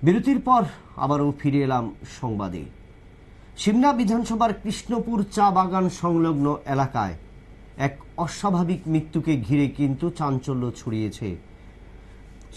বিরতির পর আবারও ফিরে এলাম সংবাদে। সিমনা বিধানসভার কৃষ্ণপুর চা বাগান সংলগ্ন এলাকায় এক অস্বাভাবিক মৃত্যুকে ঘিরে কিন্তু চাঞ্চল্য ছড়িয়েছে।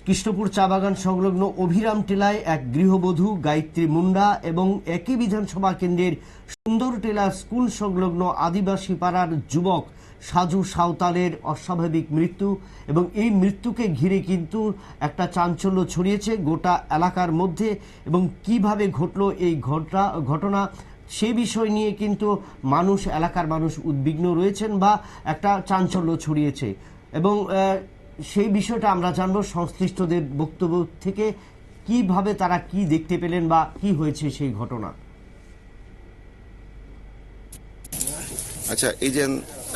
কৃষ্ণপুর চা বাগান সংলগ্ন অভিরাম টিলায় এক গৃহবধূ গায়ত্রী মুন্ডা এবং একই বিধানসভা কেন্দ্রের সুন্দর টিলা স্কুল সংলগ্ন আদিবাসী পাড়ার যুবক সাজু সাঁওতালের অস্বাভাবিক মৃত্যু, এবং এই মৃত্যুকে ঘিরে কিন্তু একটা চাঞ্চল্য ছড়িয়েছে গোটা এলাকার মধ্যে। এবং কিভাবে ঘটলো এই ঘটনা সে বিষয় নিয়ে কিন্তু এলাকার মানুষ উদ্বিগ্ন রয়েছেন বা একটা চাঞ্চল্য ছড়িয়েছে। এবং সেই বিষয়টা আমরা জানবো সংশ্লিষ্টদের বক্তব্য থেকে, কিভাবে তারা কি দেখতে পেলেন বা কি হয়েছে সেই ঘটনা। আচ্ছা, এই যে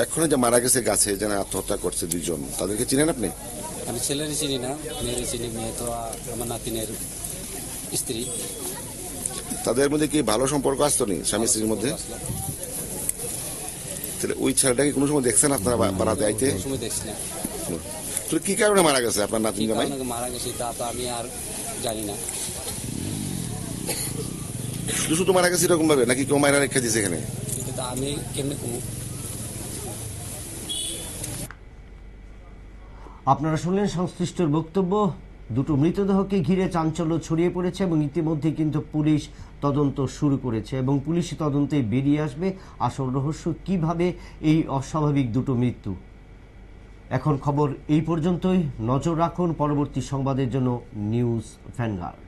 এখনো যে মারা গেছে গাছে যেন আত্মহত্যা করছে দুইজন, তাদেরকে চিনেন আপনি? আমি ছেলের চিনি না, মেয়ের চিনি। মেয়ে তো আমার নাতিনের স্ত্রী। তাদের মধ্যে কি ভালো সম্পর্ক আসতো নি স্বামী স্ত্রীর মধ্যে? তাহলে ওই ছেলেটাকে কোনো সময় দেখছেন আপনারা বাড়াতে আইতে? সময় দেখছি না। তো কি কারণে মারা গেছে আপনার নাতিন জামাই? মারা গেছে তা তো আমি আর জানি না। শুধু শুধু মারা গেছে এরকম ভাবে, নাকি কেউ মায়েরা রেখে দিয়েছে এখানে? কিন্তু আমি কেমনে কমু? আপনারা শুনলেন সংশ্লিষ্টর বক্তব্য। দুটো মৃতদেহকে ঘিরে চাঞ্চল্য ছড়িয়ে পড়েছে এবং ইতিমধ্যে কিন্তু পুলিশ তদন্ত শুরু করেছে এবং পুলিশি তদন্তে বেরিয়ে আসবে আসল রহস্য, কিভাবে এই অস্বাভাবিক দুটো মৃত্যু। এখন খবর এই পর্যন্তই। নজর রাখুন পরবর্তী সংবাদের জন্য নিউজ ভ্যানগার্ড।